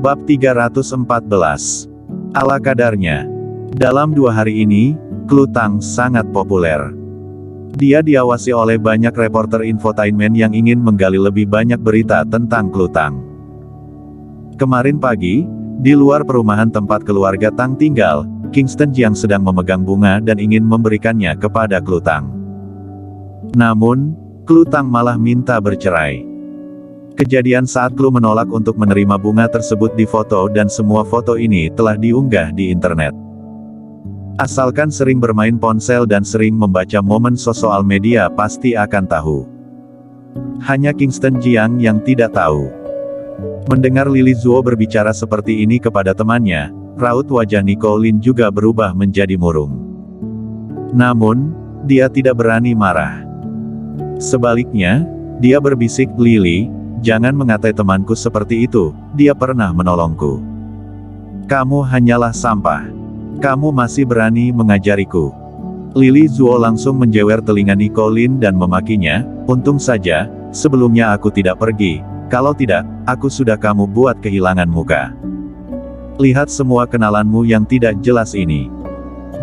Bab 314. Ala kadarnya. Dalam 2 hari ini, Klutang sangat populer. Dia diawasi oleh banyak reporter infotainment yang ingin menggali lebih banyak berita tentang Klutang. Kemarin pagi, di luar perumahan tempat keluarga Tang tinggal, Kingston Jiang sedang memegang bunga dan ingin memberikannya kepada Klutang. Namun, Klutang malah minta bercerai. Kejadian saat Klu menolak untuk menerima bunga tersebut difoto dan semua foto ini telah diunggah di internet. Asalkan sering bermain ponsel dan sering membaca momen sosial media pasti akan tahu. Hanya Kingston Jiang yang tidak tahu. Mendengar Lily Zuo berbicara seperti ini kepada temannya, raut wajah Nicolin juga berubah menjadi murung. Namun, dia tidak berani marah. Sebaliknya, dia berbisik, "Lily, jangan mengatai temanku seperti itu, dia pernah menolongku. Kamu hanyalah sampah. Kamu masih berani mengajariku." Lily Zuo langsung menjewer telinga Nicolin dan memakinya, "Untung saja, sebelumnya aku tidak pergi, kalau tidak, aku sudah kamu buat kehilangan muka. Lihat semua kenalanmu yang tidak jelas ini.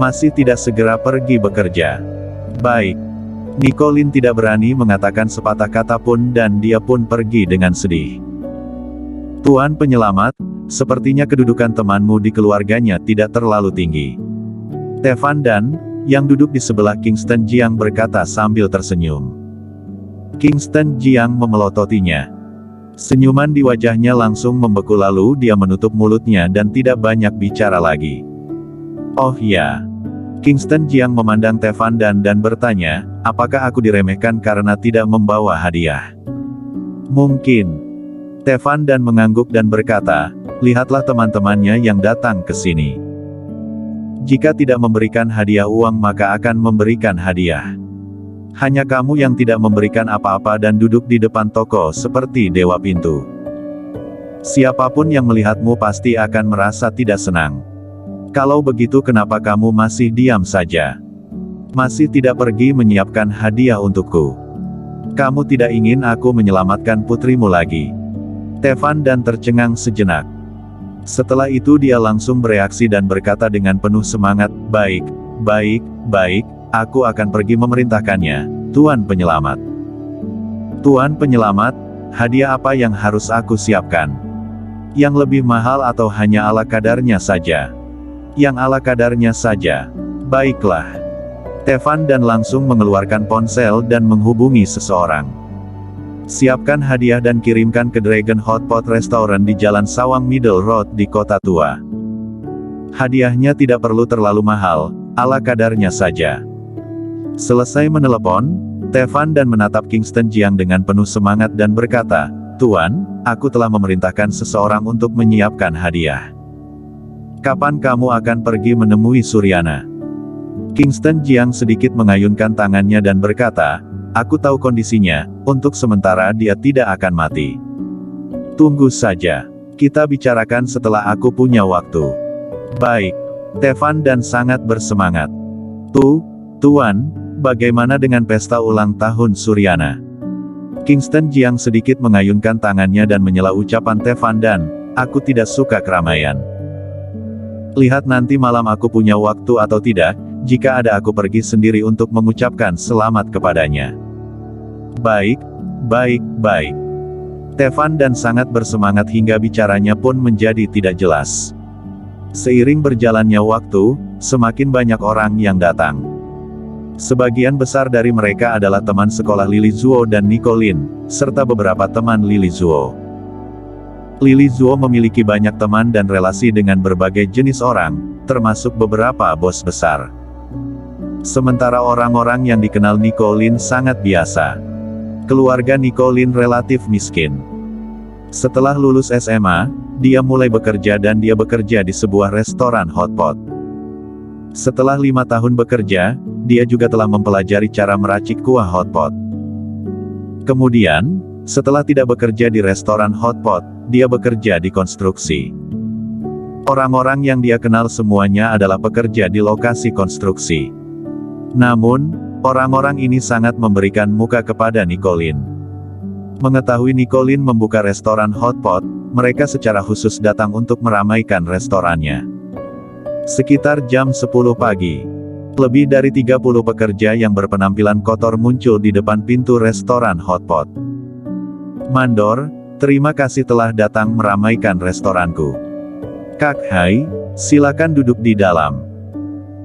Masih tidak segera pergi bekerja." "Baik." Nicolin tidak berani mengatakan sepatah kata pun dan dia pun pergi dengan sedih. "Tuan penyelamat, sepertinya kedudukan temanmu di keluarganya tidak terlalu tinggi." Tevan Dan, yang duduk di sebelah Kingston Jiang berkata sambil tersenyum. Kingston Jiang memelototinya. Senyuman di wajahnya langsung membeku lalu dia menutup mulutnya dan tidak banyak bicara lagi. "Oh ya." Kingston Jiang memandang Tevan Dan bertanya, "Apakah aku diremehkan karena tidak membawa hadiah?" "Mungkin." Tevan Dan mengangguk dan berkata, "Lihatlah teman-temannya yang datang ke sini. Jika tidak memberikan hadiah uang maka akan memberikan hadiah. Hanya kamu yang tidak memberikan apa-apa dan duduk di depan toko seperti dewa pintu. Siapapun yang melihatmu pasti akan merasa tidak senang. Kalau begitu kenapa kamu masih diam saja? Masih tidak pergi menyiapkan hadiah untukku? Kamu tidak ingin aku menyelamatkan putrimu lagi?" Tevan Dan tercengang sejenak. Setelah itu dia langsung bereaksi dan berkata dengan penuh semangat, "Baik, aku akan pergi memerintahkannya, Tuan Penyelamat." "Tuan Penyelamat, hadiah apa yang harus aku siapkan? Yang lebih mahal atau hanya ala kadarnya saja?" "Yang ala kadarnya saja." "Baiklah." Tevan Dan langsung mengeluarkan ponsel dan menghubungi seseorang. "Siapkan hadiah dan kirimkan ke Dragon Hotpot Restaurant di Jalan Sawang Middle Road di Kota Tua. Hadiahnya tidak perlu terlalu mahal, ala kadarnya saja." Selesai menelepon, Tevan Dan menatap Kingston Jiang dengan penuh semangat dan berkata, "Tuan, aku telah memerintahkan seseorang untuk menyiapkan hadiah. Kapan kamu akan pergi menemui Suryana?" Kingston Jiang sedikit mengayunkan tangannya dan berkata, "Aku tahu kondisinya, untuk sementara dia tidak akan mati. Tunggu saja. Kita bicarakan setelah aku punya waktu." "Baik." Tevan Dan sangat bersemangat. Tuan, bagaimana dengan pesta ulang tahun Suryana?" Kingston Jiang sedikit mengayunkan tangannya dan menyela ucapan Tevan Dan, "Aku tidak suka keramaian. Lihat nanti malam aku punya waktu atau tidak, jika ada aku pergi sendiri untuk mengucapkan selamat kepadanya." Baik. Tevan Dan sangat bersemangat hingga bicaranya pun menjadi tidak jelas. Seiring berjalannya waktu, semakin banyak orang yang datang. Sebagian besar dari mereka adalah teman sekolah Lily Zuo dan Nicolin, serta beberapa teman Lily Zuo. Lily Zuo memiliki banyak teman dan relasi dengan berbagai jenis orang, termasuk beberapa bos besar. Sementara orang-orang yang dikenal Nicolin sangat biasa. Keluarga Nicolin relatif miskin. Setelah lulus SMA, dia mulai bekerja dan dia bekerja di sebuah restoran hotpot. Setelah 5 tahun bekerja, dia juga telah mempelajari cara meracik kuah hotpot. Kemudian, setelah tidak bekerja di restoran hotpot, dia bekerja di konstruksi. Orang-orang yang dia kenal semuanya adalah pekerja di lokasi konstruksi. Namun, orang-orang ini sangat memberikan muka kepada Nicolin. Mengetahui Nicolin membuka restoran hotpot, mereka secara khusus datang untuk meramaikan restorannya. Sekitar jam 10 pagi, lebih dari 30 pekerja yang berpenampilan kotor muncul di depan pintu restoran Hotpot. "Mandor, terima kasih telah datang meramaikan restoranku. Kak Hai, silakan duduk di dalam."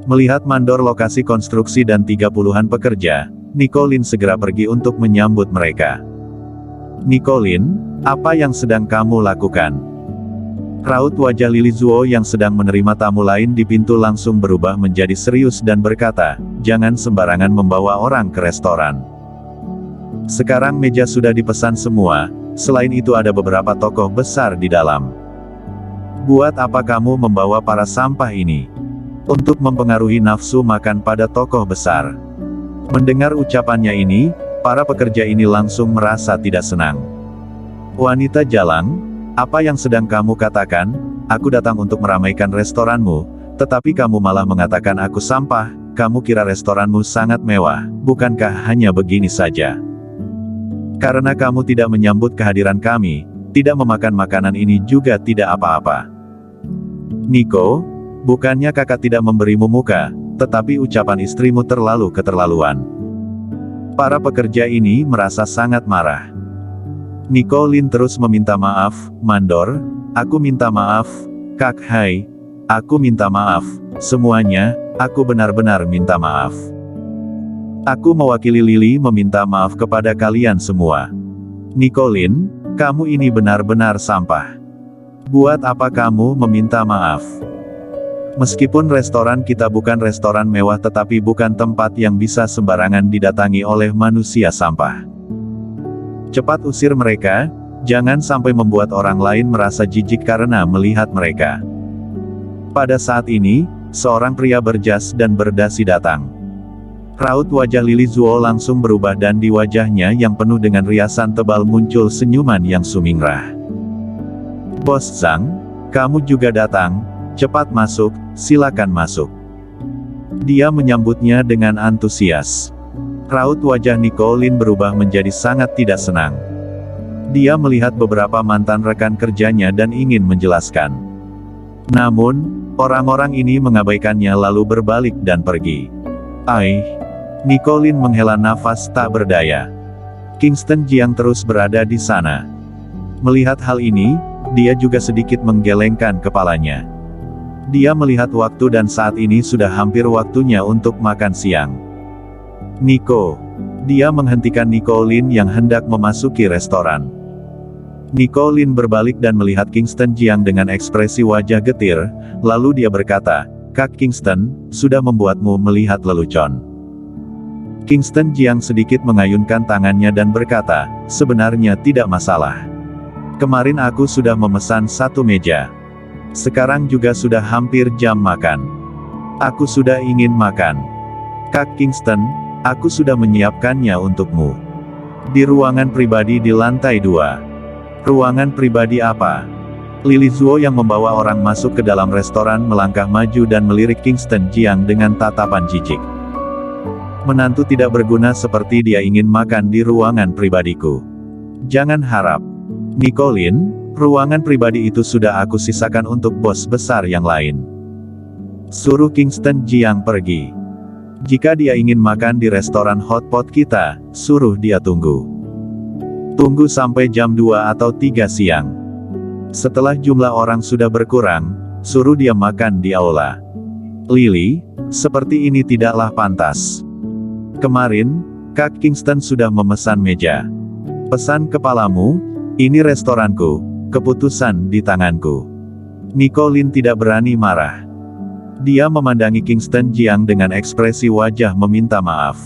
Melihat mandor lokasi konstruksi dan 30-an pekerja, Nicolin segera pergi untuk menyambut mereka. "Nicolin, apa yang sedang kamu lakukan?" Raut wajah Lily Zuo yang sedang menerima tamu lain di pintu langsung berubah menjadi serius dan berkata, "Jangan sembarangan membawa orang ke restoran. Sekarang meja sudah dipesan semua, selain itu ada beberapa tokoh besar di dalam. Buat apa kamu membawa para sampah ini? Untuk mempengaruhi nafsu makan pada tokoh besar." Mendengar ucapannya ini, para pekerja ini langsung merasa tidak senang. "Wanita jalang, apa yang sedang kamu katakan? Aku datang untuk meramaikan restoranmu, tetapi kamu malah mengatakan aku sampah. Kamu kira restoranmu sangat mewah, bukankah hanya begini saja? Karena kamu tidak menyambut kehadiran kami, tidak memakan makanan ini juga tidak apa-apa." "Nico, bukannya kakak tidak memberimu muka, tetapi ucapan istrimu terlalu keterlaluan." Para pekerja ini merasa sangat marah. Nicolin terus meminta maaf, "Mandor, aku minta maaf, Kak Hai, aku minta maaf, semuanya, aku benar-benar minta maaf. Aku mewakili Lily meminta maaf kepada kalian semua. Nicolin, kamu ini benar-benar sampah. Buat apa kamu meminta maaf? Meskipun restoran kita bukan restoran mewah tetapi bukan tempat yang bisa sembarangan didatangi oleh manusia sampah. Cepat usir mereka, jangan sampai membuat orang lain merasa jijik karena melihat mereka." Pada saat ini, seorang pria berjas dan berdasi datang. Raut wajah Lily Zuo langsung berubah dan di wajahnya yang penuh dengan riasan tebal muncul senyuman yang sumingrah. "Bos Zhang, kamu juga datang, cepat masuk, silakan masuk." Dia menyambutnya dengan antusias. Raut wajah Nicolin berubah menjadi sangat tidak senang. Dia melihat beberapa mantan rekan kerjanya dan ingin menjelaskan. Namun, orang-orang ini mengabaikannya lalu berbalik dan pergi. Nicolin menghela nafas tak berdaya. Kingston Jiang terus berada di sana. Melihat hal ini, dia juga sedikit menggelengkan kepalanya. Dia melihat waktu dan saat ini sudah hampir waktunya untuk makan siang. "Nico." Dia menghentikan Nicolin yang hendak memasuki restoran. Nicolin berbalik dan melihat Kingston Jiang dengan ekspresi wajah getir, lalu dia berkata, "Kak Kingston, sudah membuatmu melihat lelucon." Kingston Jiang sedikit mengayunkan tangannya dan berkata, "Sebenarnya tidak masalah. Kemarin aku sudah memesan satu meja. Sekarang juga sudah hampir jam makan. Aku sudah ingin makan. Kak Kingston, aku sudah menyiapkannya untukmu. Di ruangan pribadi di lantai 2. "Ruangan pribadi apa?" Lily Zuo yang membawa orang masuk ke dalam restoran melangkah maju dan melirik Kingston Jiang dengan tatapan jijik. "Menantu tidak berguna seperti dia ingin makan di ruangan pribadiku. Jangan harap. Nicolin, ruangan pribadi itu sudah aku sisakan untuk bos besar yang lain. Suruh Kingston Jiang pergi. Jika dia ingin makan di restoran Hotpot kita, suruh dia tunggu. Tunggu sampai jam 2 atau 3 siang. Setelah jumlah orang sudah berkurang, suruh dia makan di aula." "Lily, seperti ini tidaklah pantas. Kemarin, Kak Kingston sudah memesan meja. Pesan kepalamu, ini restoranku, keputusan di tanganku." Nicolin tidak berani marah. Dia memandangi Kingston Jiang dengan ekspresi wajah meminta maaf.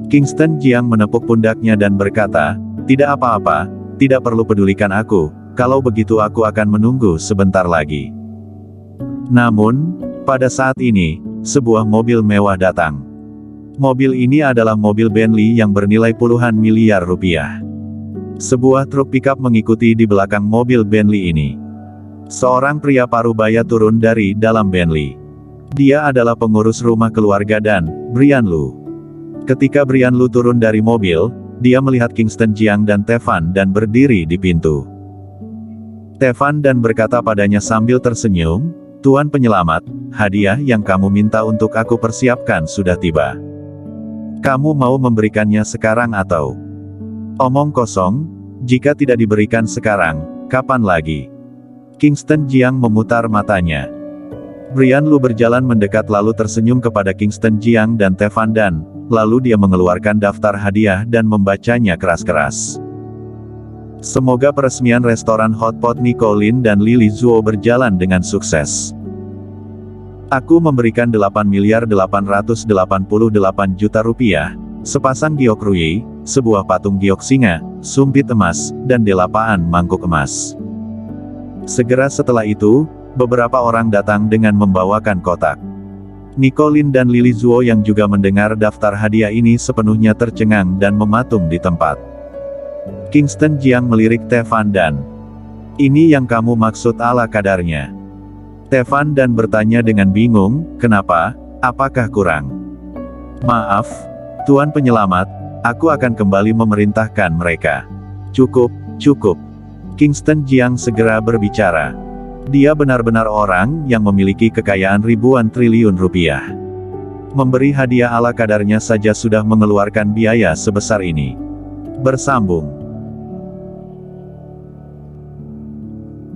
Kingston Jiang menepuk pundaknya dan berkata, "Tidak apa-apa, tidak perlu pedulikan aku, kalau begitu aku akan menunggu sebentar lagi." Namun, pada saat ini, sebuah mobil mewah datang. Mobil ini adalah mobil Bentley yang bernilai puluhan miliar rupiah. Sebuah truk pickup mengikuti di belakang mobil Bentley ini. Seorang pria parubaya turun dari dalam Bentley. Dia adalah pengurus rumah keluarga dan Brian Lu. Ketika Brian Lu turun dari mobil, dia melihat Kingston Jiang dan Tevan dan berdiri di pintu. Tevan Dan berkata padanya sambil tersenyum, "Tuan Penyelamat, hadiah yang kamu minta untuk aku persiapkan sudah tiba. Kamu mau memberikannya sekarang atau?" "Omong kosong, jika tidak diberikan sekarang, kapan lagi?" Kingston Jiang memutar matanya. Brian Lu berjalan mendekat lalu tersenyum kepada Kingston Jiang dan Tevan Dan, lalu dia mengeluarkan daftar hadiah dan membacanya keras-keras. "Semoga peresmian restoran hotpot Nicolin dan Lily Zhuo berjalan dengan sukses. Aku memberikan 8.888 juta rupiah, sepasang giok ruyi, sebuah patung giok singa, sumpit emas, dan 8 mangkuk emas." Segera setelah itu, beberapa orang datang dengan membawakan kotak. Nicolin dan Lily Zhuo yang juga mendengar daftar hadiah ini sepenuhnya tercengang dan mematung di tempat. Kingston Jiang melirik Tevan Dan. "Ini yang kamu maksud ala kadarnya?" Tevan Dan bertanya dengan bingung, "Kenapa? Apakah kurang?" "Maaf, Tuan Penyelamat, aku akan kembali memerintahkan mereka." "Cukup, cukup." Kingston Jiang segera berbicara. Dia benar-benar orang yang memiliki kekayaan ribuan triliun rupiah. Memberi hadiah ala kadarnya saja sudah mengeluarkan biaya sebesar ini. Bersambung.